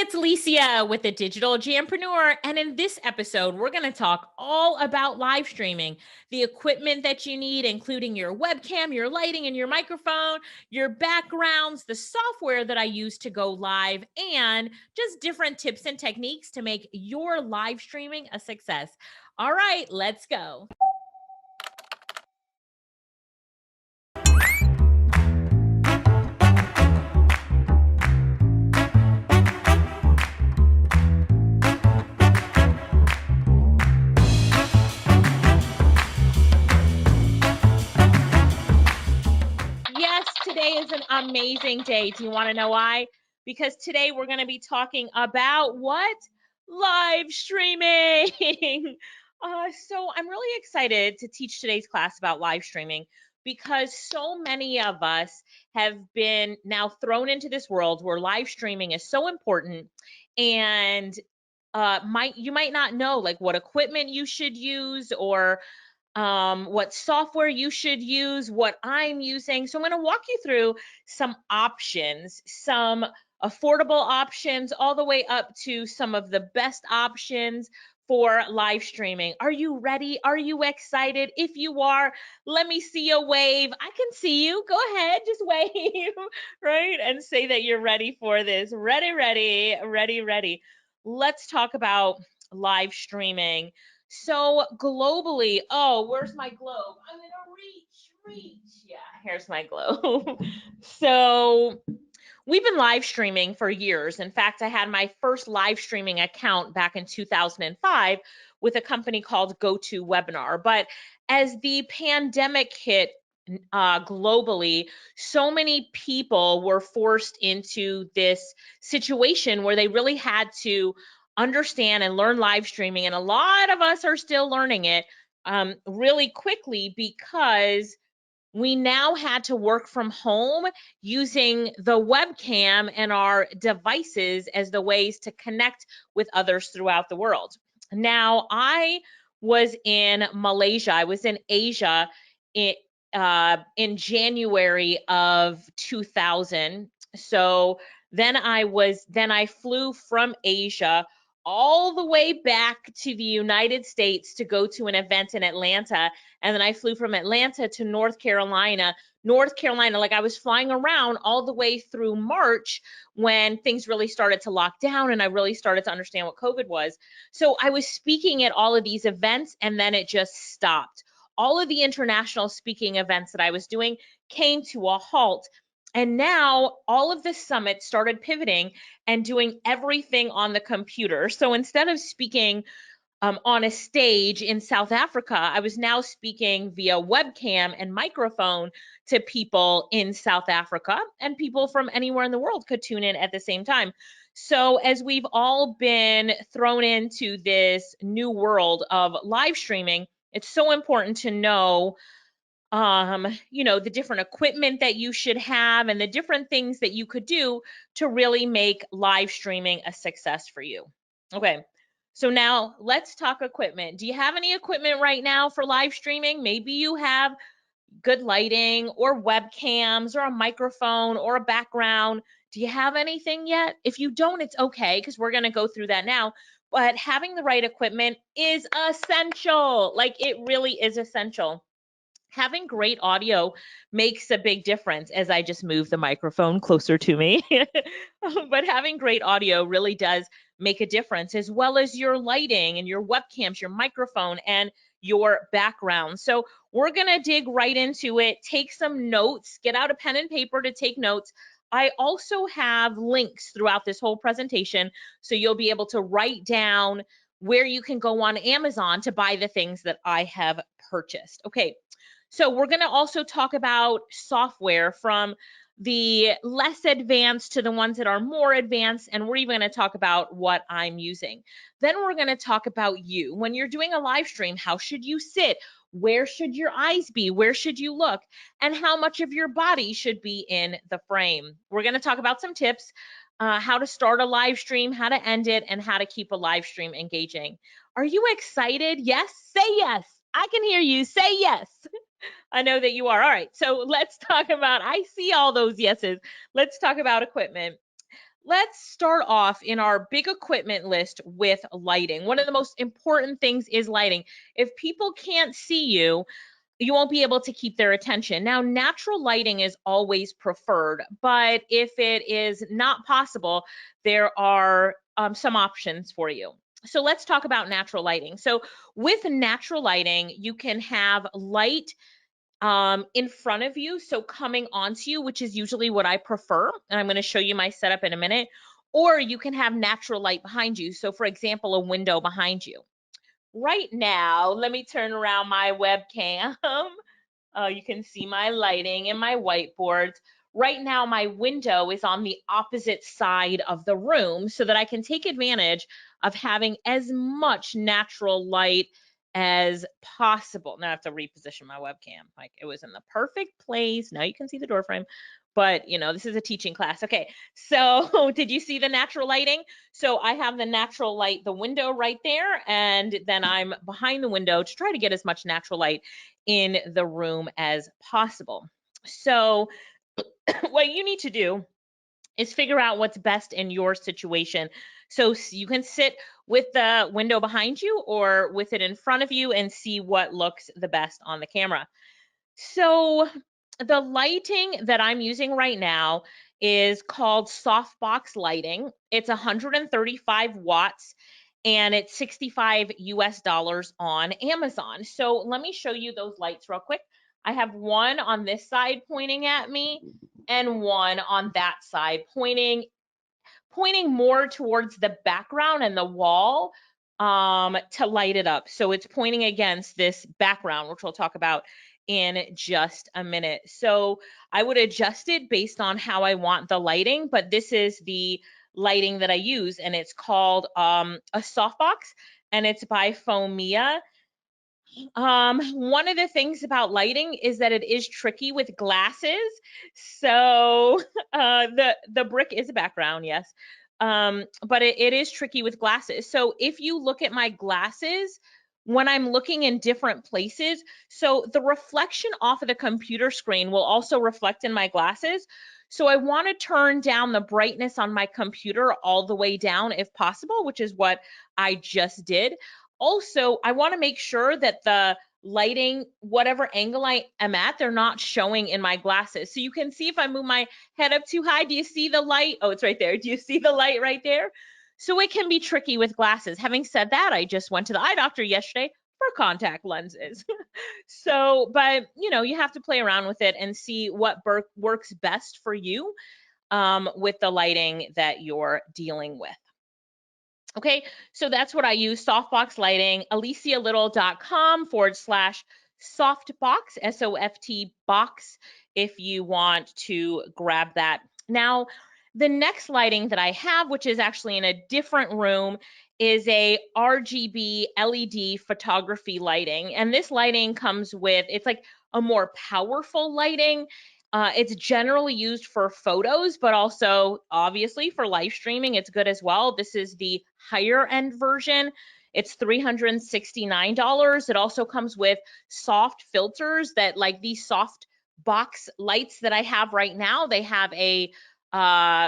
it's Alicia with the Digital Jampreneur, and in this episode, we're going to talk all about live streaming, the equipment that you need, including your webcam, your lighting, and your microphone, your backgrounds, the software that I use to go live, and just different tips and techniques to make your live streaming a success. All right, let's go. Yes, today is an amazing day. Do you want to know why? Because today we're going to be talking about what? Live streaming. So I'm really excited to teach today's class about live streaming because so many of us have been now thrown into this world where live streaming is so important, and you might not know like what equipment you should use or what software you should use, what I'm using. So I'm going to walk you through some options, some affordable options, all the way up to some of the best options for live streaming. Are you ready? Are you excited? If you are, let me see a wave. I can see you. Go ahead, just wave, right? And say that you're ready for this. Ready, ready, ready, ready. Let's talk about live streaming. So globally, oh, where's my globe? I'm gonna reach. Yeah, here's my globe. So we've been live streaming for years. In fact, I had my first live streaming account back in 2005 with a company called GoToWebinar. But as the pandemic hit globally, so many people were forced into this situation where they really had to understand and learn live streaming. And a lot of us are still learning it really quickly because we now had to work from home using the webcam and our devices as the ways to connect with others throughout the world. Now, I was in Malaysia. I was in Asia in January of 2000. So then I flew from Asia all the way back to the United States to go to an event in Atlanta. And then I flew from Atlanta to North Carolina, like I was flying around all the way through March when things really started to lock down and I really started to understand what COVID was. So I was speaking at all of these events and then it just stopped. All of the international speaking events that I was doing came to a halt. And now all of the summits started pivoting and doing everything on the computer. So instead of speaking on a stage in South Africa, I was now speaking via webcam and microphone to people in South Africa, and people from anywhere in the world could tune in at the same time. So as we've all been thrown into this new world of live streaming, it's so important to know the different equipment that you should have and the different things that you could do to really make live streaming a success for you. Okay, so now let's talk equipment. Do you have any equipment right now for live streaming? Maybe you have good lighting or webcams or a microphone or a background. Do you have anything yet? If you don't, it's okay because we're going to go through that now. But having the right equipment is essential. Like it really is essential. Having great audio makes a big difference as I just move the microphone closer to me. But having great audio really does make a difference, as well as your lighting and your webcams, your microphone, and your background. So we're going to dig right into it. Take some notes, get out a pen and paper to take notes. I also have links throughout this whole presentation, so you'll be able to write down where you can go on Amazon to buy the things that I have purchased. Okay. So we're going to also talk about software from the less advanced to the ones that are more advanced, and we're even going to talk about what I'm using. Then we're going to talk about you. When you're doing a live stream, how should you sit? Where should your eyes be? Where should you look? And how much of your body should be in the frame? We're going to talk about some tips, how to start a live stream, how to end it, and how to keep a live stream engaging. Are you excited? Yes? Say yes. I can hear you. Say yes. I know that you are. All right, so let's talk about, I see all those yeses. Let's talk about equipment. let's start off in our big equipment list with lighting. One of the most important things is lighting. If people can't see you, you won't be able to keep their attention. Now, natural lighting is always preferred, but if it is not possible, there are some options for you. So let's talk about natural lighting. So with natural lighting, you can have light in front of you, so coming onto you, which is usually what I prefer. And I'm going to show you my setup in a minute. Or you can have natural light behind you. So for example, a window behind you. Right now, let me turn around my webcam. You can see my lighting and my whiteboards. Right now, my window is on the opposite side of the room so that I can take advantage of having as much natural light as possible. Now I have to reposition my webcam. Like it was in the perfect place. Now you can see the door frame, but you know, this is a teaching class. Okay, so did you see the natural lighting? So I have the natural light, the window right there, and then I'm behind the window to try to get as much natural light in the room as possible. So what you need to do is figure out what's best in your situation. So you can sit with the window behind you or with it in front of you and see what looks the best on the camera. So the lighting that I'm using right now is called Softbox Lighting. It's 135 watts and it's 65 US dollars on Amazon. So let me show you those lights real quick. I have one on this side pointing at me and one on that side pointing more towards the background and the wall to light it up. So it's pointing against this background, which we'll talk about in just a minute. So I would adjust it based on how I want the lighting, but this is the lighting that I use, and it's called a softbox, and it's by Fomia. One of the things about lighting is that it is tricky with glasses. So the brick is a background, yes. But it is tricky with glasses. So if you look at my glasses, when I'm looking in different places, so the reflection off of the computer screen will also reflect in my glasses. So I want to turn down the brightness on my computer all the way down if possible, which is what I just did. Also, I want to make sure that the lighting, whatever angle I am at, they're not showing in my glasses. So you can see if I move my head up too high, do you see the light? Oh, it's right there. Do you see the light right there? So it can be tricky with glasses. Having said that, I just went to the eye doctor yesterday for contact lenses. So, but you know, you have to play around with it and see what works best for you with the lighting that you're dealing with. Okay, so that's what I use, Softbox Lighting, alicialyttle.com/softbox, S-O-F-T box, if you want to grab that. Now, the next lighting that I have, which is actually in a different room, is a RGB LED photography lighting. And this lighting comes with, it's like a more powerful lighting. It's generally used for photos, but also obviously for live streaming, it's good as well. This is the higher end version. It's $369. It also comes with soft filters that, like these soft box lights that I have right now, they have a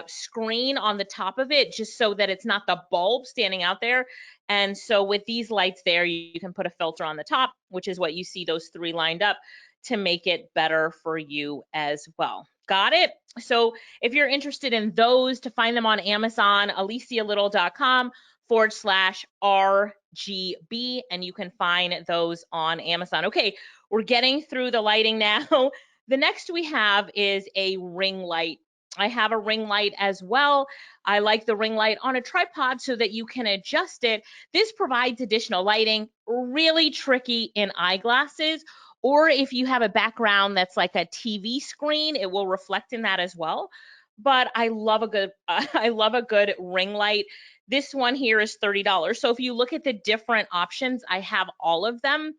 screen on the top of it just so that it's not the bulb standing out there. And so with these lights there, you can put a filter on the top, which is what you see those three lined up, to make it better for you as well. Got it? So if you're interested in those, to find them on Amazon, alicialyttle.com/RGB, and you can find those on Amazon. Okay, we're getting through the lighting now. The next we have is a ring light. I have a ring light as well. I like the ring light on a tripod so that you can adjust it. This provides additional lighting, really tricky in eyeglasses, or if you have a background that's like a TV screen, it will reflect in that as well. But I love a good I love a good ring light. This one here is $30. So if you look at the different options, I have all of them.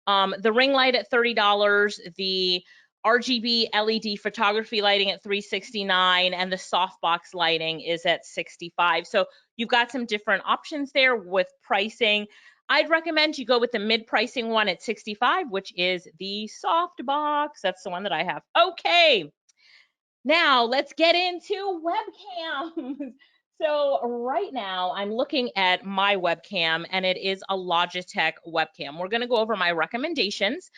The ring light at $30, the RGB LED photography lighting at $369, and the softbox lighting is at $65. So you've got some different options there with pricing. I'd recommend you go with the mid-pricing one at $65, which is the softbox. That's the one that I have. Okay, Now let's get into webcams. So right now I'm looking at my webcam and it is a Logitech webcam. We're going to go over my recommendations.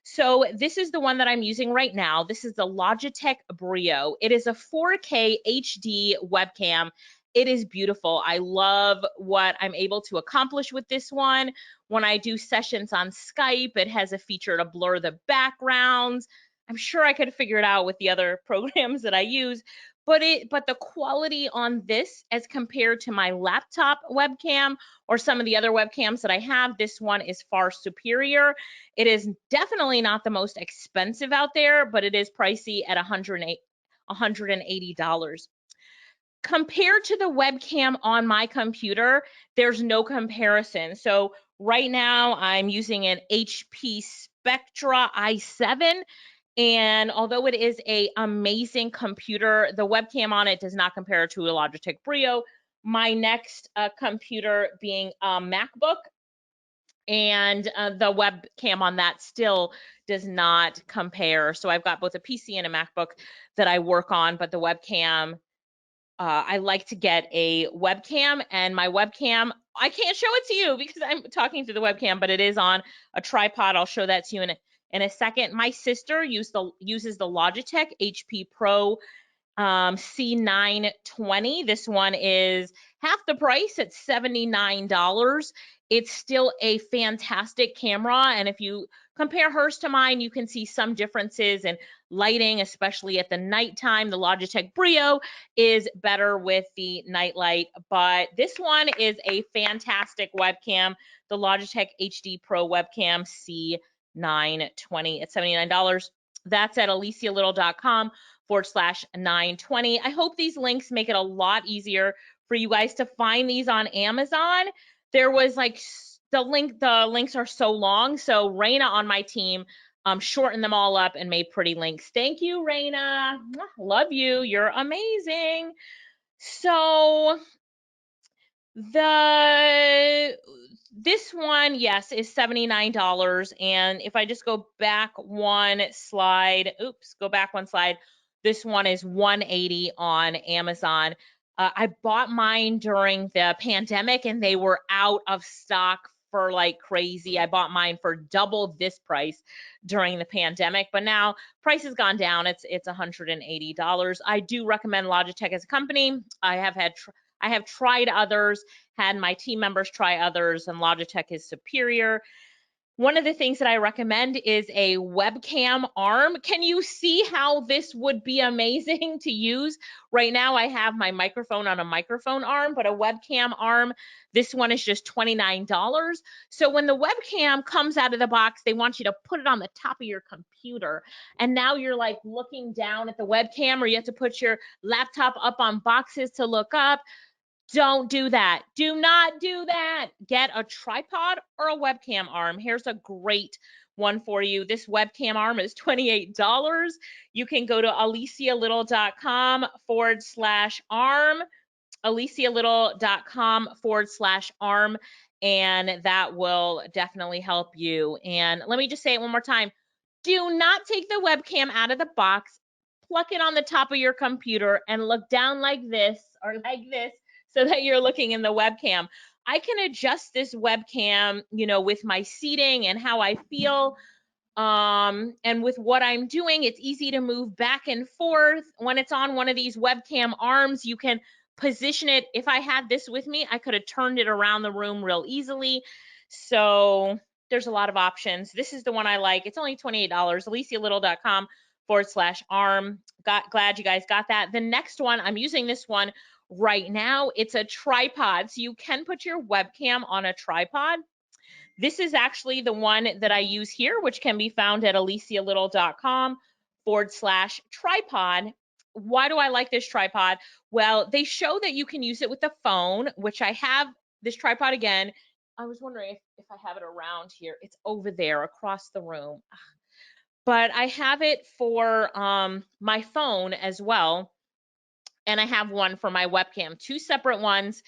So this is the one that I'm using right now. This is the Logitech Brio. It is a 4K HD webcam. It is beautiful. I love what I'm able to accomplish with this one. When I do sessions on Skype, it has a feature to blur the backgrounds. I'm sure I could figure it out with the other programs that I use, but the quality on this as compared to my laptop webcam or some of the other webcams that I have, this one is far superior. It is definitely not the most expensive out there, but it is pricey at $180. Compared to the webcam on my computer, there's no comparison. So right now I'm using an HP Spectra i7. And although it is an amazing computer, the webcam on it does not compare to a Logitech Brio. My next computer being a MacBook, and the webcam on that still does not compare. So I've got both a PC and a MacBook that I work on, but the webcam, I like to get a webcam, and my webcam, I can't show it to you because I'm talking through the webcam, but it is on a tripod. I'll show that to you in a second. My sister uses the Logitech HP Pro C920. This one is half the price at $79. It's still a fantastic camera, and if you compare hers to mine, you can see some differences in lighting, especially at the nighttime. The Logitech Brio is better with the night light, but this one is a fantastic webcam, the Logitech HD Pro Webcam C920 at $79. That's at alicialyttle.com/920. I hope these links make it a lot easier for you guys to find these on Amazon. There was like the links are so long. So Raina on my team shortened them all up and made pretty links. Thank you, Raina. Love you. You're amazing. So this one, yes, is $79. And if I just go back one slide, this one is $180 on Amazon. I bought mine during the pandemic and they were out of stock for like crazy. I bought mine for double this price during the pandemic, but now price has gone down. It's $180. I do recommend Logitech as a company. I have tried others, had my team members try others, and Logitech is superior. One of the things that I recommend is a webcam arm. Can you see how this would be amazing to use? Right now I have my microphone on a microphone arm, but a webcam arm, this one is just $29. So when the webcam comes out of the box, they want you to put it on the top of your computer. And now you're like looking down at the webcam, or you have to put your laptop up on boxes to look up. Don't do that. Do not do that. Get a tripod or a webcam arm. Here's a great one for you. This webcam arm is $28. You can go to alicialyttle.com/arm, alicialyttle.com/arm, and that will definitely help you. And let me just say it one more time. Do not take the webcam out of the box, pluck it on the top of your computer, and look down like this or like this, so that you're looking in the webcam. I can adjust this webcam, with my seating and how I feel. And with what I'm doing, it's easy to move back and forth. When it's on one of these webcam arms, you can position it. If I had this with me, I could have turned it around the room real easily. So there's a lot of options. This is the one I like. It's only $28, alicialyttle.com/arm. Glad you guys got that. The next one, I'm using this one right now. It's a tripod. So you can put your webcam on a tripod. This is actually the one that I use here, which can be found at alicialyttle.com/tripod. Why do I like this tripod? Well, they show that you can use it with the phone, which I have this tripod again. I was wondering if I have it around here. It's over there across the room. But I have it for my phone as well. And I have one for my webcam, two separate ones.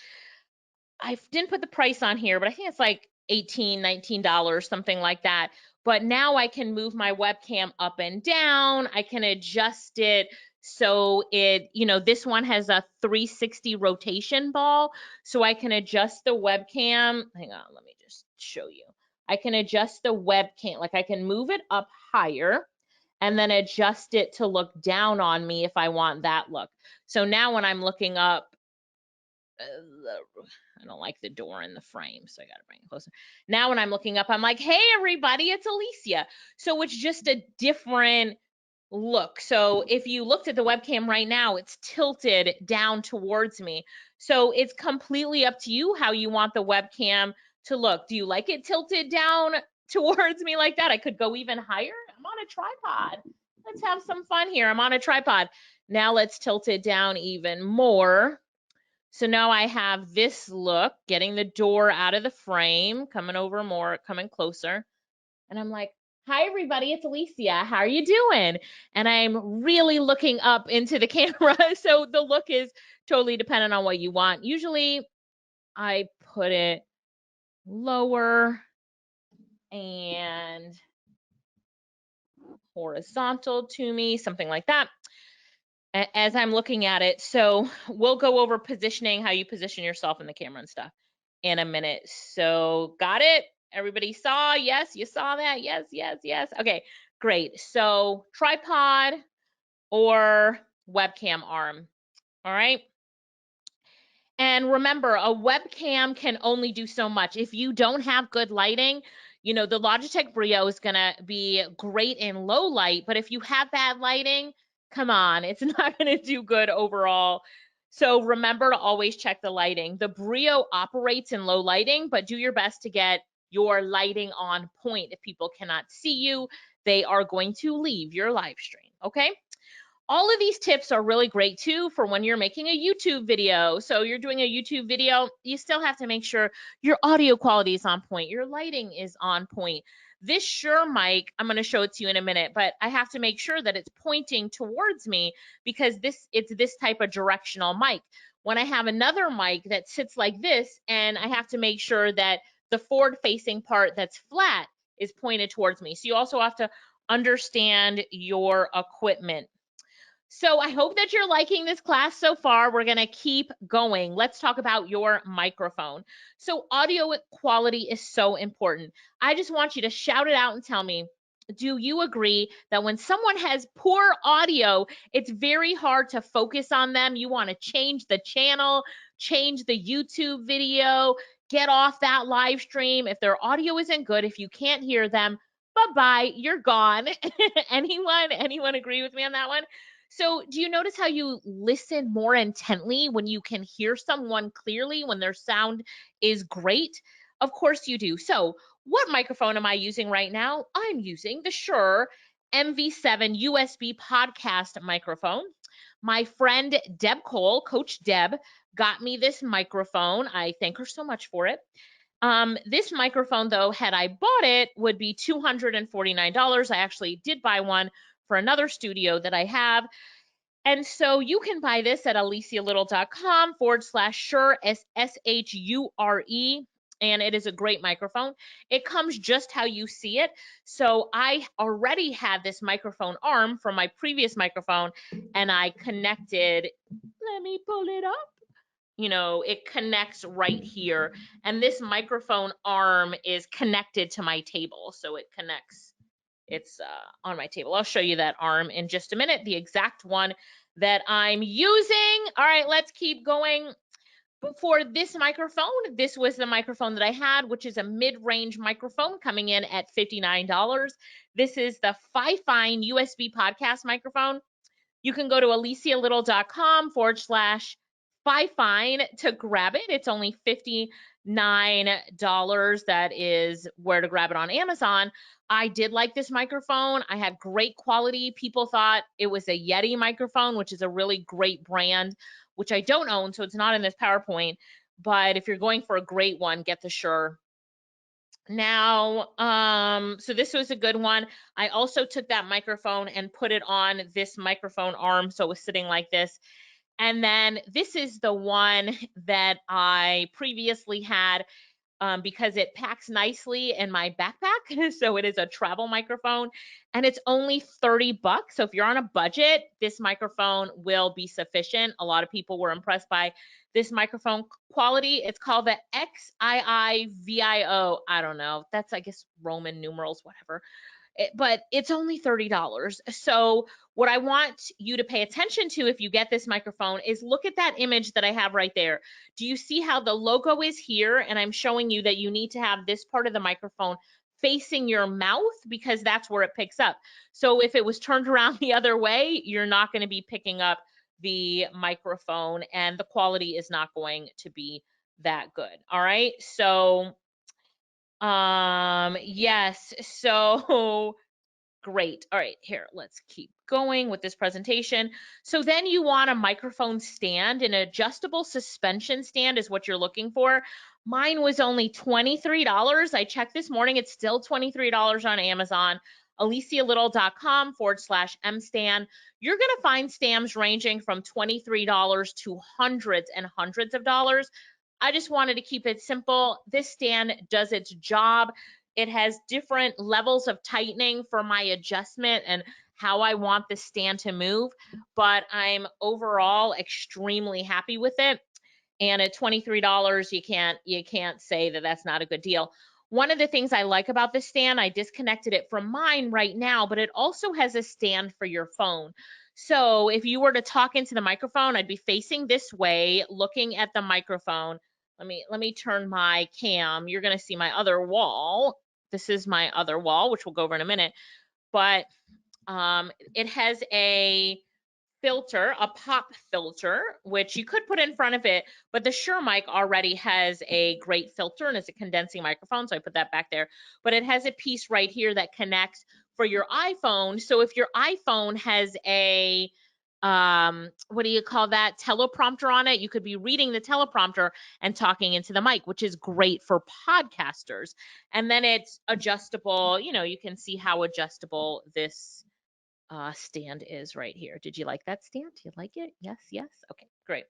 I didn't put the price on here, but I think it's like $18, $19, something like that. But now I can move my webcam up and down. I can adjust it So it, this one has a 360 rotation ball, so I can adjust the webcam. Hang on, let me just show you. I can adjust the webcam, like I can move it up higher and then adjust it to look down on me if I want that look. So now when I'm looking up, I don't like the door in the frame, so I got to bring it closer. Now when I'm looking up, I'm like, hey, everybody, it's Alicia. So it's just a different look. So if you looked at the webcam right now, it's tilted down towards me. So it's completely up to you how you want the webcam to look. Do you like it tilted down towards me like that? I could go even higher. I'm on a tripod. Let's have some fun here. I'm on a tripod. Now let's tilt it down even more. So now I have this look, getting the door out of the frame, coming over more, coming closer. And I'm like, hi, everybody, it's Alicia. How are you doing? And I'm really looking up into the camera. So the look is totally dependent on what you want. Usually I put it lower and horizontal to me, something like that, as I'm looking at it. So we'll go over positioning, how you position yourself in the camera and stuff in a minute. So got it? Everybody saw? Yes, you saw that? Yes, yes, yes. Okay, great. So tripod or webcam arm. All right. And remember, a webcam can only do so much. If you don't have good lighting, the Logitech Brio is going to be great in low light, but if you have bad lighting, come on, it's not going to do good overall. So remember to always check the lighting. The Brio operates in low lighting, but do your best to get your lighting on point. If people cannot see you, they are going to leave your live stream, okay? All of these tips are really great too for when you're making a YouTube video. So you're doing a YouTube video, you still have to make sure your audio quality is on point, your lighting is on point. This Shure mic, I'm going to show it to you in a minute, but I have to make sure that it's pointing towards me because it's this type of directional mic. When I have another mic that sits like this, and I have to make sure that the forward-facing part that's flat is pointed towards me. So you also have to understand your equipment. So I hope that you're liking this class so far. We're going to keep going. Let's talk about your microphone. So audio quality is so important. I just want you to shout it out and tell me, do you agree that when someone has poor audio, it's very hard to focus on them? You want to change the channel, change the YouTube video, get off that live stream. If their audio isn't good, if you can't hear them, bye-bye, you're gone. Anyone agree with me on that one? So do you notice how you listen more intently when you can hear someone clearly, when their sound is great? Of course you do. So what microphone am I using right now? I'm using the Shure MV7 USB podcast microphone. My friend Deb Cole, Coach Deb, got me this microphone. I thank her so much for it. This microphone, though, had I bought it, would be $249. I actually did buy one for another studio that I have. And so you can buy this at alicialyttle.com/Shure, SHURE. And it is a great microphone. It comes just how you see it. So I already had this microphone arm from my previous microphone, and I connected, let me pull it up. It connects right here. And this microphone arm is connected to my table. So it connects. It's on my table. I'll show you that arm in just a minute, the exact one that I'm using. All right, let's keep going. For this microphone, this was the microphone that I had, which is a mid-range microphone coming in at $59. This is the Fifine USB podcast microphone. You can go to alicialyttle.com/Fifine to grab it. It's only $59. That is where to grab it on Amazon. I did like this microphone. I had great quality. People thought it was a Yeti microphone, which is a really great brand, which I don't own, so it's not in this PowerPoint. But if you're going for a great one, get the Shure. Now, so this was a good one. I also took that microphone and put it on this microphone arm, so it was sitting like this. And then this is the one that I previously had. because it packs nicely in my backpack. So it is a travel microphone and it's only 30 bucks. So if you're on a budget, this microphone will be sufficient. A lot of people were impressed by this microphone quality. It's called the XIIVIO. I don't know. That's, I guess, Roman numerals, whatever. But it's only $30. So what I want you to pay attention to if you get this microphone is look at that image that I have right there. Do you see how the logo is here? And I'm showing you that you need to have this part of the microphone facing your mouth because that's where it picks up. So if it was turned around the other way, you're not going to be picking up the microphone and the quality is not going to be that good. All right. So yes, so great. All right, here, let's keep going with this presentation. So then you want a microphone stand. An adjustable suspension stand is what you're looking for. Mine was only $23. I checked this morning, it's still $23 on Amazon. AliciaLyttle.com/mstand. You're gonna find stands ranging from $23 to hundreds and hundreds of dollars. I just wanted to keep it simple. This stand does its job. It has different levels of tightening for my adjustment and how I want the stand to move, but I'm overall extremely happy with it. And at $23, you can't say that that's not a good deal. One of the things I like about this stand, I disconnected it from mine right now, but it also has a stand for your phone. So if you were to talk into the microphone, I'd be facing this way, looking at the microphone. Let me turn my cam. You're going to see my other wall. This is my other wall, which we'll go over in a minute. But it has a filter, a pop filter, which you could put in front of it, but the Shure mic already has a great filter and it's a condensing microphone, so I put that back there. But it has a piece right here that connects for your iPhone. So if your iPhone has a what do you call that, teleprompter on it, you could be reading the teleprompter and talking into the mic, which is great for podcasters. And then it's adjustable. You know, you can see how adjustable this stand is right here. Did you like that stand? Do you like it? Yes, yes. Okay, great.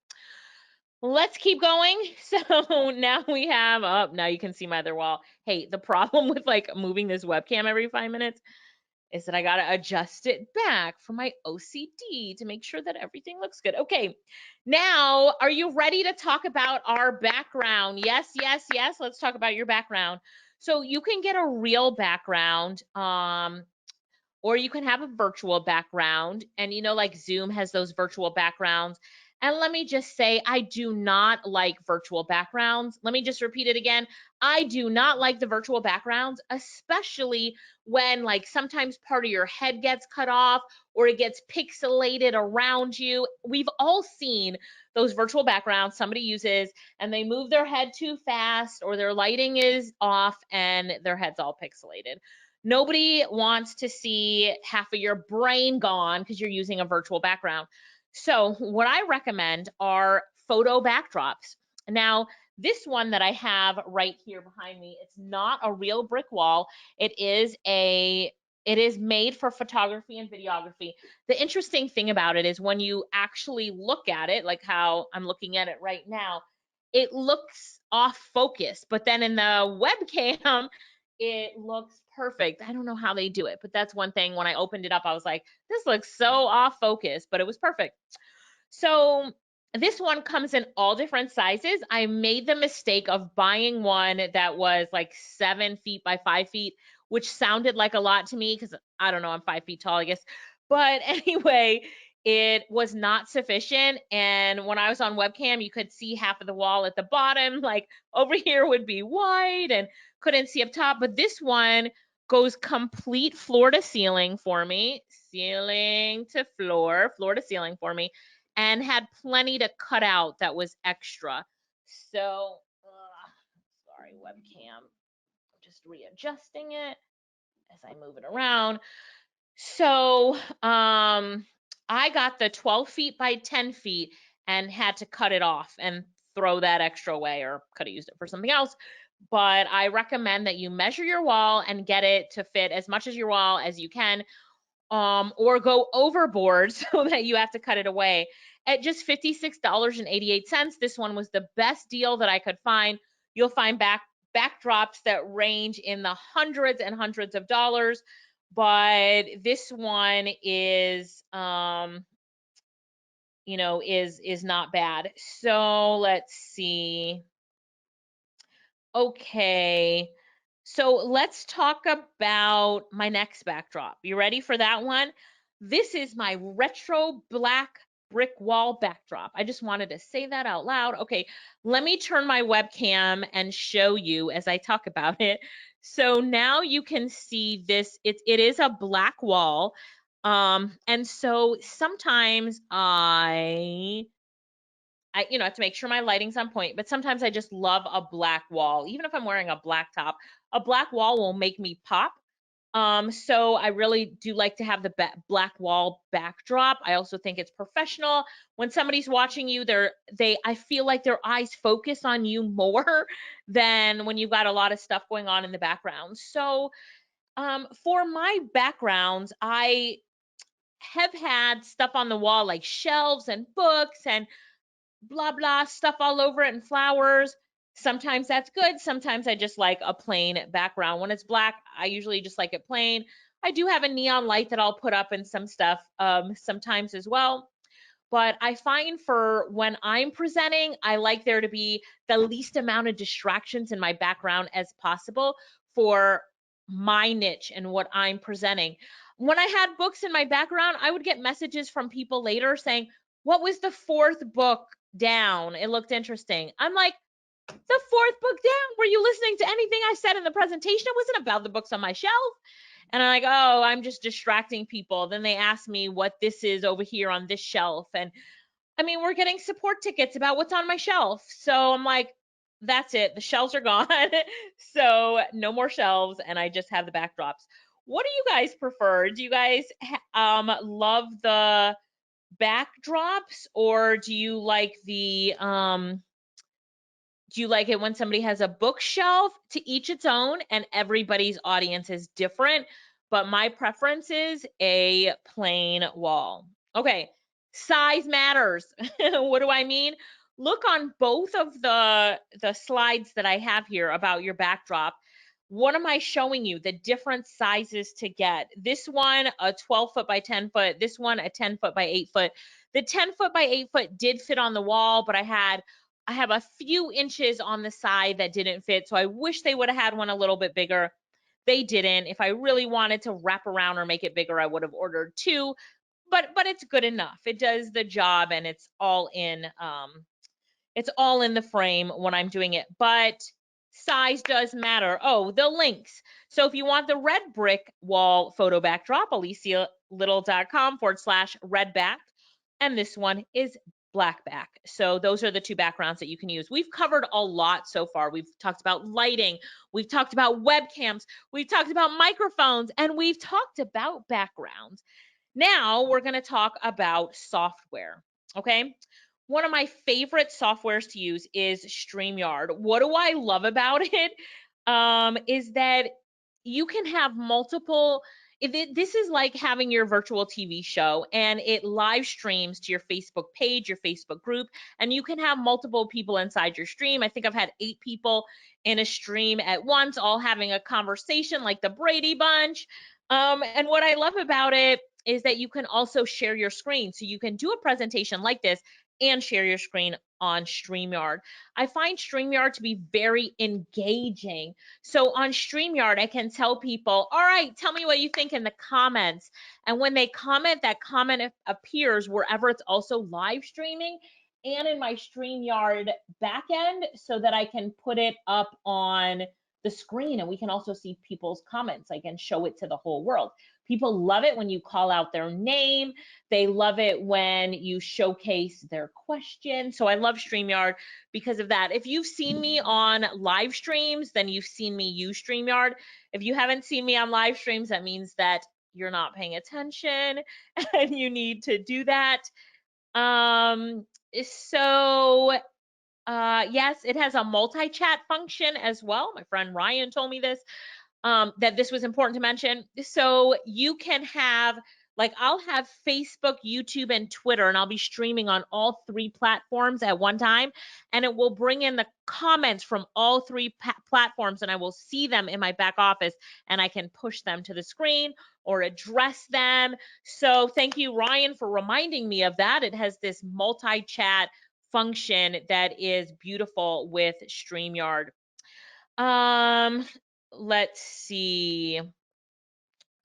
Let's keep going. So now we have, oh, now you can see my other wall. Hey, the problem with like moving this webcam every 5 minutes is that I got to adjust it back for my OCD to make sure that everything looks good. Okay, now are you ready to talk about our background? Yes, yes, yes. Let's talk about your background. So you can get a real background, or you can have a virtual background. And you know, like Zoom has those virtual backgrounds. And let me just say, I do not like virtual backgrounds. Let me just repeat it again. I do not like the virtual backgrounds, especially when like sometimes part of your head gets cut off or it gets pixelated around you. We've all seen those virtual backgrounds somebody uses and they move their head too fast or their lighting is off and their head's all pixelated. Nobody wants to see half of your brain gone because you're using a virtual background. So what I recommend are photo backdrops. Now, this one that I have right here behind me, it's not a real brick wall. It is made for photography and videography. The interesting thing about it is when you actually look at it, like how I'm looking at it right now, it looks off focus, but then in the webcam, it looks perfect. I don't know how they do it, but that's one thing. When I opened it up, I was like, this looks so off focus, but it was perfect. So this one comes in all different sizes. I made the mistake of buying one that was like 7 feet by 5 feet, which sounded like a lot to me because I don't know, I'm 5 feet tall, I guess. But anyway, it was not sufficient. And when I was on webcam, you could see half of the wall at the bottom, like over here would be wide and couldn't see up top. But this one goes complete floor to ceiling for me, ceiling to floor, floor to ceiling for me, and had plenty to cut out that was extra. So, sorry, webcam, I'm just readjusting it as I move it around. So I got the 12 feet by 10 feet and had to cut it off and throw that extra away, or could have used it for something else. But I recommend that you measure your wall and get it to fit as much as your wall as you can, or go overboard so that you have to cut it away. At just $56.88, this one was the best deal that I could find. You'll find backdrops that range in the hundreds and hundreds of dollars, but this one is, you know, is not bad. So let's see. Okay. So let's talk about my next backdrop. You ready for that one? This is my retro black brick wall backdrop. I just wanted to say that out loud. Okay, let me turn my webcam and show you as I talk about it. So now you can see this, it is a black wall. And so sometimes I, you know, have to make sure my lighting's on point, but sometimes I just love a black wall. Even if I'm wearing a black top, a black wall will make me pop. So I really do like to have the black wall backdrop. I also think it's professional. When somebody's watching you, I feel like their eyes focus on you more than when you've got a lot of stuff going on in the background. So for my backgrounds, I have had stuff on the wall like shelves and books and blah blah stuff all over it and flowers. Sometimes that's good. Sometimes I just like a plain background. When it's black, I usually just like it plain. I do have a neon light that I'll put up in some stuff sometimes as well. But I find for when I'm presenting, I like there to be the least amount of distractions in my background as possible for my niche and what I'm presenting. When I had books in my background, I would get messages from people later saying, "What was the fourth book down? It looked interesting." I'm like, "The fourth book down? Were you listening to anything I said in the presentation? It wasn't about the books on my shelf." And I'm like, "Oh, I'm just distracting people." Then they ask me what this is over here on this shelf. And I mean, we're getting support tickets about what's on my shelf. So I'm like, that's it. The shelves are gone. So no more shelves. And I just have the backdrops. What do you guys prefer? Do you guys love the backdrops, or do you like it when somebody has a bookshelf? To each its own, and everybody's audience is different, but my preference is a plain wall. Okay, size matters. What do I mean? Look on both of the slides that I have here about your backdrop. What am I showing you? The different sizes to get. This one, a 12-foot by 10-foot. This one, a 10-foot by 8-foot. The 10-foot by 8-foot did fit on the wall, but I have a few inches on the side that didn't fit. So I wish they would have had one a little bit bigger. They didn't. If I really wanted to wrap around or make it bigger, I would have ordered two, but it's good enough. It does the job, and it's all in the frame when I'm doing it. But size does matter. Oh, the links. So if you want the red brick wall photo backdrop, alicialyttle.com/redback. And this one is black back. So those are the two backgrounds that you can use. We've covered a lot so far. We've talked about lighting, we've talked about webcams, we've talked about microphones, and we've talked about backgrounds. Now we're going to talk about software. Okay. One of my favorite softwares to use is StreamYard. What do I love about it? Is that you can have multiple. This is like having your virtual TV show, and it live streams to your Facebook page, your Facebook group, and you can have multiple people inside your stream. I think I've had 8 people in a stream at once, all having a conversation like the Brady Bunch. And what I love about it is that you can also share your screen. So you can do a presentation like this and share your screen on StreamYard. I find StreamYard to be very engaging. So on StreamYard, I can tell people, all right, tell me what you think in the comments. And when they comment, that comment appears wherever it's also live streaming and in my StreamYard backend, so that I can put it up on the screen and we can also see people's comments. I can show it to the whole world. People love it when you call out their name. They love it when you showcase their question. So I love StreamYard because of that. If you've seen me on live streams, then you've seen me use StreamYard. If you haven't seen me on live streams, that means that you're not paying attention and you need to do that. Yes, it has a multi-chat function as well. My friend Ryan told me this, that this was important to mention. So you can have Like I'll have Facebook, YouTube, and Twitter, and I'll be streaming on all 3 platforms at one time. And it will bring in the comments from all 3 platforms, and I will see them in my back office, and I can push them to the screen or address them. So thank you, Ryan, for reminding me of that. It has this multi-chat function that is beautiful with StreamYard. Let's see.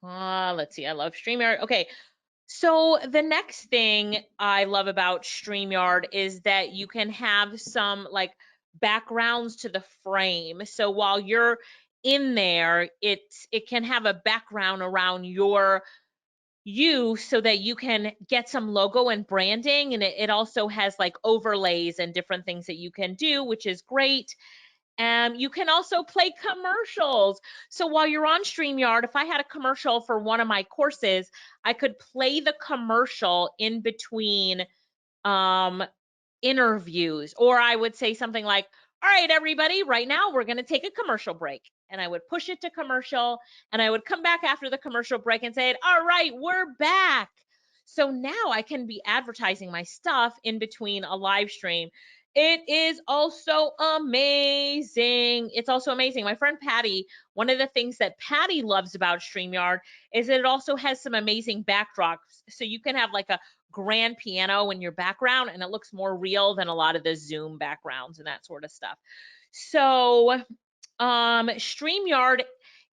Let's see. I love StreamYard. Okay. So the next thing I love about StreamYard is that you can have some like backgrounds to the frame. So while you're in there, it can have a background around you so that you can get some logo and branding. And it also has like overlays and different things that you can do, which is great. You can also play commercials. So while you're on StreamYard, if I had a commercial for one of my courses, I could play the commercial in between um, interviews, or I would say something like, all right, everybody, right now we're going to take a commercial break. And I would push it to commercial, and I would come back after the commercial break and say, all right, we're back. So now I can be advertising my stuff in between a live stream. It is also amazing. It's also amazing. My friend Patty, one of the things that Patty loves about StreamYard is that it also has some amazing backdrops. So you can have like a grand piano in your background, and it looks more real than a lot of the Zoom backgrounds and that sort of stuff. So StreamYard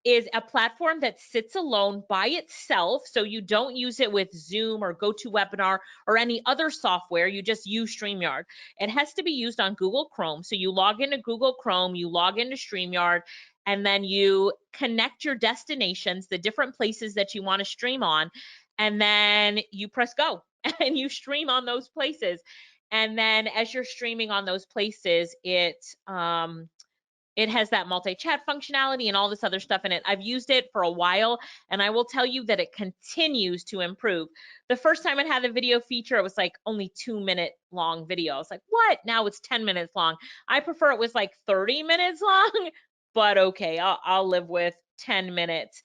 is a platform that sits alone by itself. So you don't use it with Zoom or GoToWebinar or any other software. You just use StreamYard. It has to be used on Google Chrome. So you log into Google Chrome, you log into StreamYard, and then you connect your destinations, the different places that you want to stream on, and then you press go and you stream on those places. And then as you're streaming on those places, it has that multi-chat functionality and all this other stuff in it. I've used it for a while, and I will tell you that it continues to improve. The first time it had the video feature, it was like only 2-minute long video. I was like, what? Now it's 10 minutes long. I prefer it was like 30 minutes long, but okay, I'll live with 10 minutes.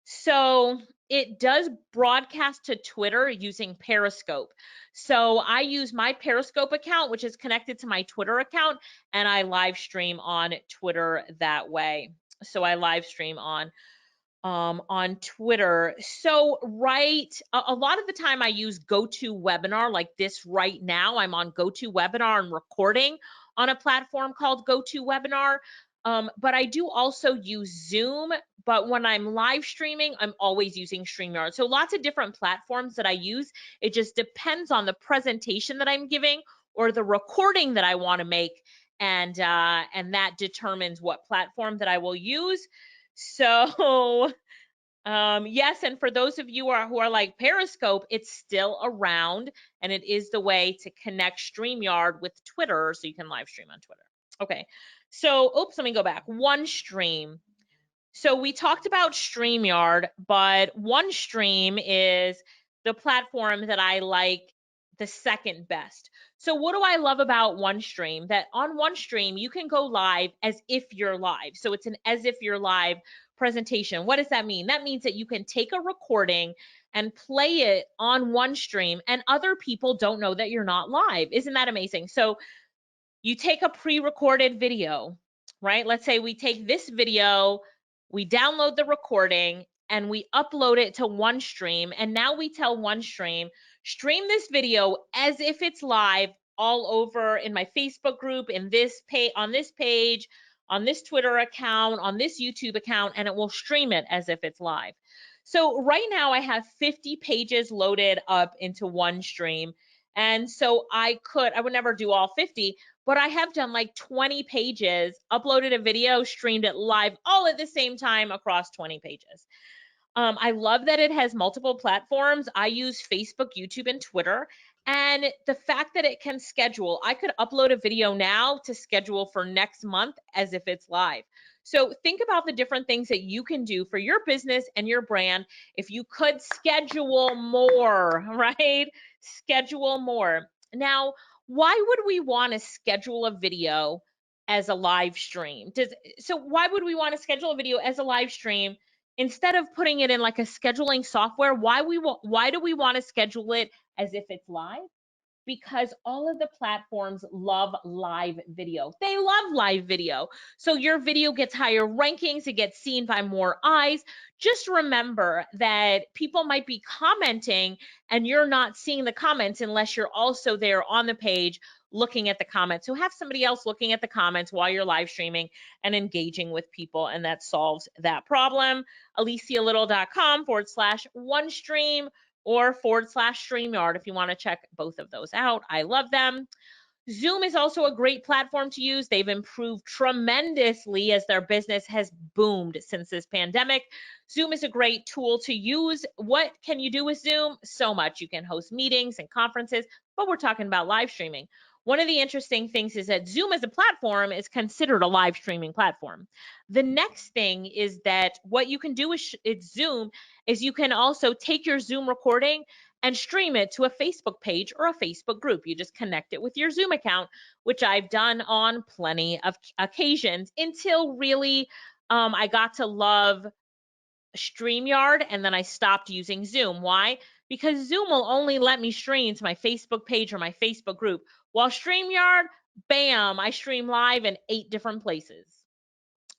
So it does broadcast to Twitter using Periscope. So I use my Periscope account, which is connected to my Twitter account, and I live stream on Twitter that way. So I live stream on Twitter. So a lot of the time I use GoToWebinar, like this right now. I'm on GoToWebinar and recording on a platform called GoToWebinar. But I do also use Zoom, but when I'm live streaming, I'm always using StreamYard. So lots of different platforms that I use. It just depends on the presentation that I'm giving or the recording that I want to make, and that determines what platform that I will use. So yes, and for those of you who are like Periscope, it's still around, and it is the way to connect StreamYard with Twitter so you can live stream on Twitter. Okay, so oops, let me go back. OneStream. So we talked about StreamYard, but OneStream is the platform that I like the second best. So what do I love about OneStream? That on OneStream, you can go live as if you're live. So it's an as if you're live presentation. What does that mean? That means that you can take a recording and play it on OneStream, and other people don't know that you're not live. Isn't that amazing? So you take a pre-recorded video, right? Let's say we take this video, we download the recording, and we upload it to OneStream. And now we tell OneStream, stream this video as if it's live all over in my Facebook group, in this page, on this page, on this Twitter account, on this YouTube account, and it will stream it as if it's live. So right now I have 50 pages loaded up into OneStream. And so I would never do all 50, but I have done like 20 pages, uploaded a video, streamed it live all at the same time across 20 pages. I love that it has multiple platforms. I use Facebook, YouTube, and Twitter. And the fact that it can schedule, I could upload a video now to schedule for next month as if it's live. So think about the different things that you can do for your business and your brand if you could schedule more, right? Schedule more. Now, why would we want to schedule a video as a live stream? So why would we want to schedule a video as a live stream instead of putting it in like a scheduling software, why do we want to schedule it as if it's live? Because all of the platforms love live video. They love live video. So your video gets higher rankings, it gets seen by more eyes. Just remember that people might be commenting and you're not seeing the comments unless you're also there on the page looking at the comments. So have somebody else looking at the comments while you're live streaming and engaging with people, and that solves that problem. AliciaLyttle.com/OneStream or /StreamYard if you want to check both of those out. I love them. Zoom is also a great platform to use. They've improved tremendously as their business has boomed since this pandemic. Zoom is a great tool to use. What can you do with Zoom? So much. You can host meetings and conferences, but we're talking about live streaming. One of the interesting things is that Zoom as a platform is considered a live streaming platform. The next thing is that what you can do with Zoom is you can also take your Zoom recording and stream it to a Facebook page or a Facebook group. You just connect it with your Zoom account, which I've done on plenty of occasions until really I got to love StreamYard, and then I stopped using Zoom. Why? Because Zoom will only let me stream to my Facebook page or my Facebook group, while StreamYard, bam, I stream live in 8 different places.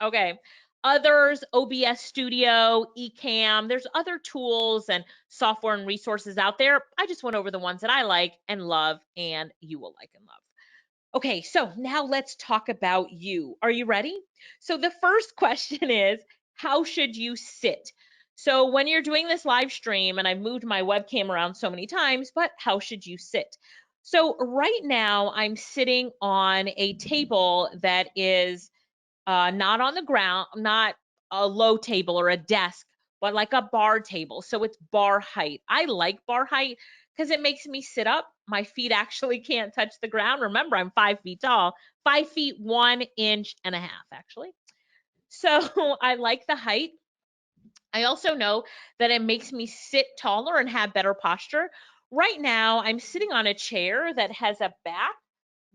Okay. Others, OBS Studio, Ecamm, there's other tools and software and resources out there. I just went over the ones that I like and love, and you will like and love. Okay, so now let's talk about you. Are you ready? So the first question is, how should you sit? So when you're doing this live stream, and I've moved my webcam around so many times, but how should you sit? So right now I'm sitting on a table that is not on the ground, not a low table or a desk, but like a bar table. So it's bar height. I like bar height because it makes me sit up. My feet actually can't touch the ground. Remember, I'm 5 feet tall, 5 feet 1.5 inches actually. So I like the height. I also know that it makes me sit taller and have better posture. Right now, I'm sitting on a chair that has a back,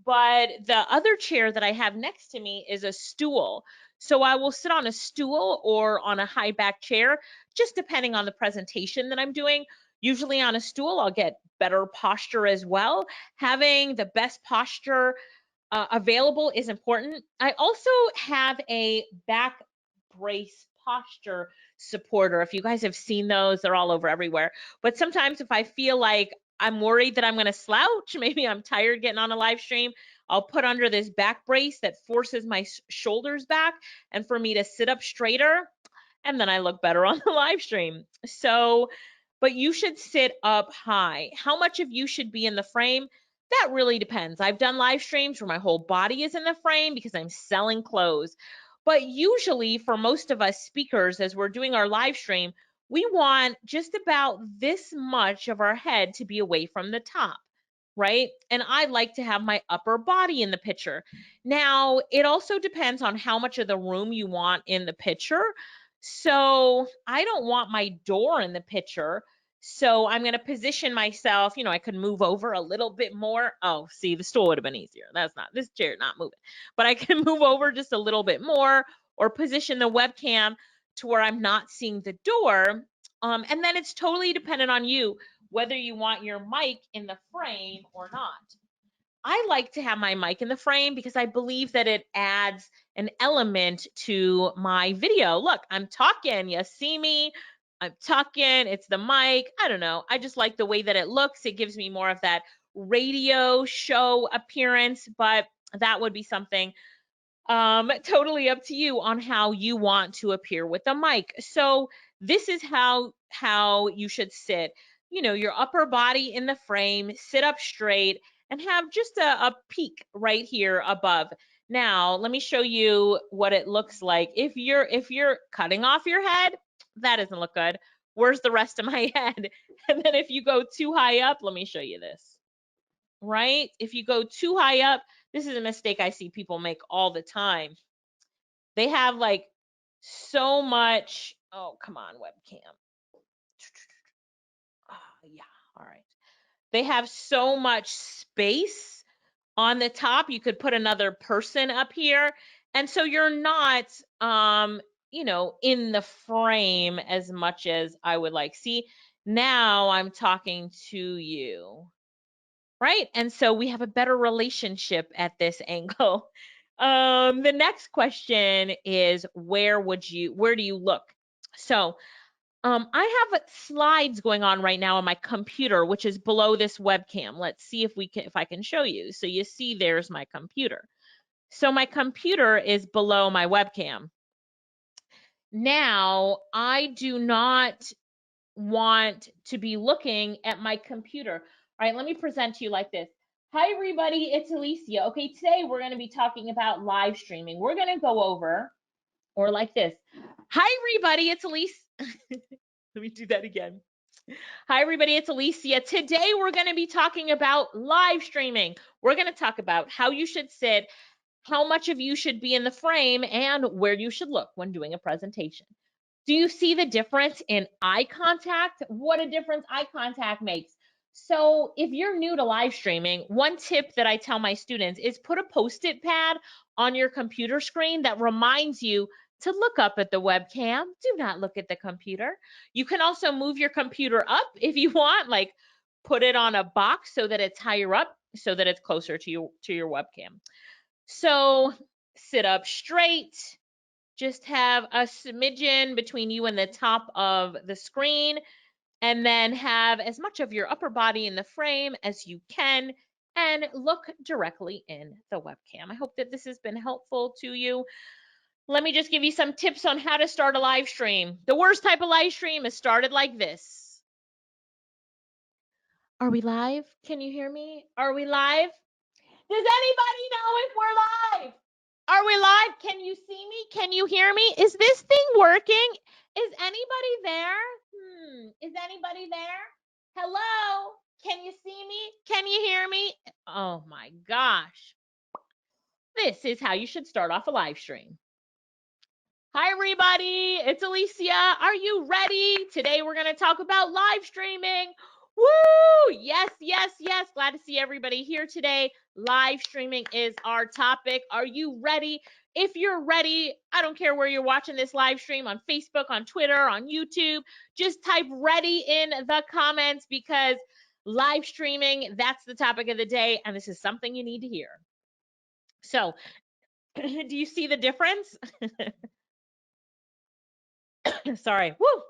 but the other chair that I have next to me is a stool. So I will sit on a stool or on a high back chair, just depending on the presentation that I'm doing. Usually on a stool, I'll get better posture as well. Having the best posture available is important. I also have a back brace posture supporter. If you guys have seen those, they're all over everywhere. But sometimes if I feel like I'm worried that I'm going to slouch, maybe I'm tired getting on a live stream, I'll put under this back brace that forces my shoulders back and for me to sit up straighter, and then I look better on the live stream. So, but you should sit up high. How much of you should be in the frame? That really depends. I've done live streams where my whole body is in the frame because I'm selling clothes. But usually for most of us speakers, as we're doing our live stream, we want just about this much of our head to be away from the top, right? And I like to have my upper body in the picture. Now, it also depends on how much of the room you want in the picture. So I don't want my door in the picture. So I'm going to position myself, I could move over a little bit more. Oh, see, the stool would have been easier. This chair not moving, but I can move over just a little bit more or position the webcam to where I'm not seeing the door. And then it's totally dependent on you, whether you want your mic in the frame or not. I like to have my mic in the frame because I believe that it adds an element to my video. Look, I'm talking, you see me, I'm talking, it's the mic. I don't know. I just like the way that it looks. It gives me more of that radio show appearance, but that would be something totally up to you on how you want to appear with the mic. So this is how you should sit. Your upper body in the frame, sit up straight, and have just a peak right here above. Now, let me show you what it looks like. If you're cutting off your head, that doesn't look good. Where's the rest of my head? And then if you go too high up, let me show you this. Right? If you go too high up, this is a mistake I see people make all the time. They have like so much, oh, come on, webcam. Yeah, all right. They have so much space on the top. You could put another person up here. And so you're not you know, in the frame as much as I would like. See, now I'm talking to you, right? And so we have a better relationship at this angle. The next question is, where do you look? So I have slides going on right now on my computer, which is below this webcam. Let's see if I can show you. So you see there's my computer. So my computer is below my webcam. Now, I do not want to be looking at my computer. All right, let me present to you like this. Hi, everybody, it's Alicia. Okay, today we're going to be talking about live streaming. We're going to go over, or like this. Hi, everybody, it's Alicia. Let me do that again. Hi, everybody, it's Alicia. Today we're going to be talking about live streaming. We're going to talk about how you should sit, how much of you should be in the frame, and where you should look when doing a presentation. Do you see the difference in eye contact? What a difference eye contact makes. So if you're new to live streaming, one tip that I tell my students is put a Post-it pad on your computer screen that reminds you to look up at the webcam. Do not look at the computer. You can also move your computer up if you want, like put it on a box so that it's higher up, so that it's closer to your webcam. So sit up straight. Just have a smidgen between you and the top of the screen, and then have as much of your upper body in the frame as you can, and look directly in the webcam. I hope that this has been helpful to you. Let me just give you some tips on how to start a live stream. The worst type of live stream is started like this. Are we live? Can you hear me? Are we live? Does anybody know if we're live? Are we live? Can you see me? Can you hear me? Is this thing working? Is anybody there? Is anybody there? Hello? Can you see me? Can you hear me? Oh my gosh. This is how you should start off a live stream. Hi, everybody. It's Alicia. Are you ready? Today, we're going to talk about live streaming. Woo! Yes, yes, yes. Glad to see everybody here today. Live streaming is our topic. Are you ready? If you're ready, I don't care where you're watching this live stream, on Facebook, on Twitter, on YouTube, just type ready in the comments, because live streaming, that's the topic of the day, and this is something you need to hear. So, do you see the difference? Sorry. Woo!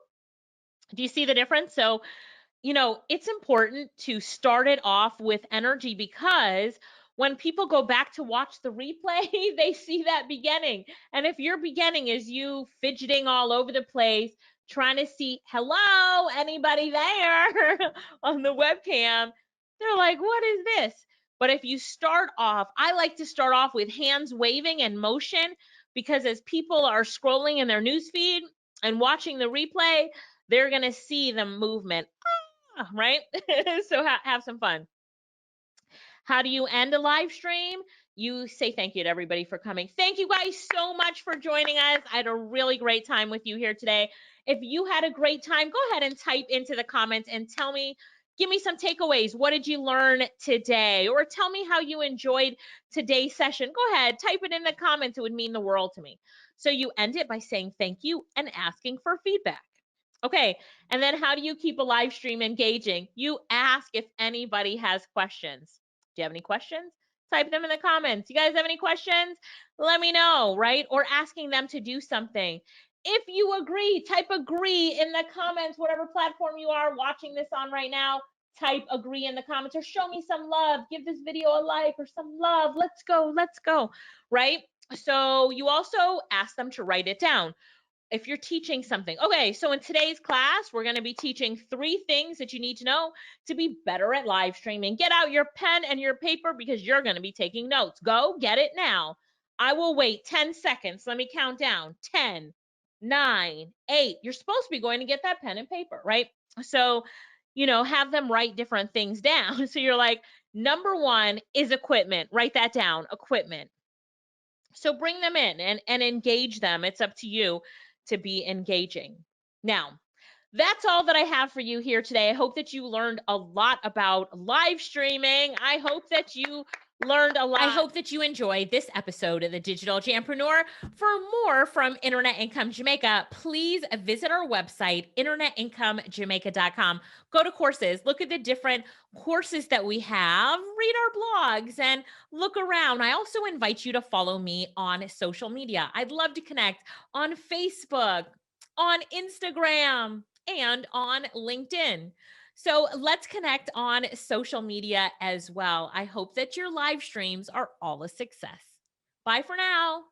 Do you see the difference? So, you know, it's important to start it off with energy, because when people go back to watch the replay, they see that beginning. And if your beginning is you fidgeting all over the place, trying to see, hello, anybody there on the webcam, they're like, what is this? But if you start off, I like to start off with hands waving and motion, because as people are scrolling in their newsfeed and watching the replay, they're going to see the movement, right? So have some fun. How do you end a live stream? You say thank you to everybody for coming. Thank you guys so much for joining us. I had a really great time with you here today. If you had a great time, go ahead and type into the comments and tell me, give me some takeaways. What did you learn today? Or tell me how you enjoyed today's session. Go ahead, type it in the comments. It would mean the world to me. So you end it by saying thank you and asking for feedback. Okay, and then how do you keep a live stream engaging? You ask if anybody has questions. Do you have any questions? Type them in the comments. You guys have any questions? Let me know, right? Or asking them to do something. If you agree, type agree in the comments, whatever platform you are watching this on right now, type agree in the comments, or show me some love. Give this video a like or some love. Let's go, right? So you also ask them to write it down. If you're teaching something. Okay, so in today's class, we're going to be teaching 3 things that you need to know to be better at live streaming. Get out your pen and your paper, because you're going to be taking notes. Go get it now. I will wait 10 seconds. Let me count down. 10, 9, 8. You're supposed to be going to get that pen and paper, right? So, you know, have them write different things down. So you're like, number 1 is equipment. Write that down, equipment. So bring them in and engage them. It's up to you to be engaging. Now, that's all that I have for you here today. I hope that you learned a lot about live streaming. I hope that you Learned a lot. I hope that you enjoyed this episode of the Digital Jampreneur. For more from Internet Income Jamaica, please visit our website, internetincomejamaica.com. Go to courses, look at the different courses that we have, read our blogs, and look around. I also invite you to follow me on social media. I'd love to connect on Facebook, on Instagram, and on LinkedIn. So let's connect on social media as well. I hope that your live streams are all a success. Bye for now.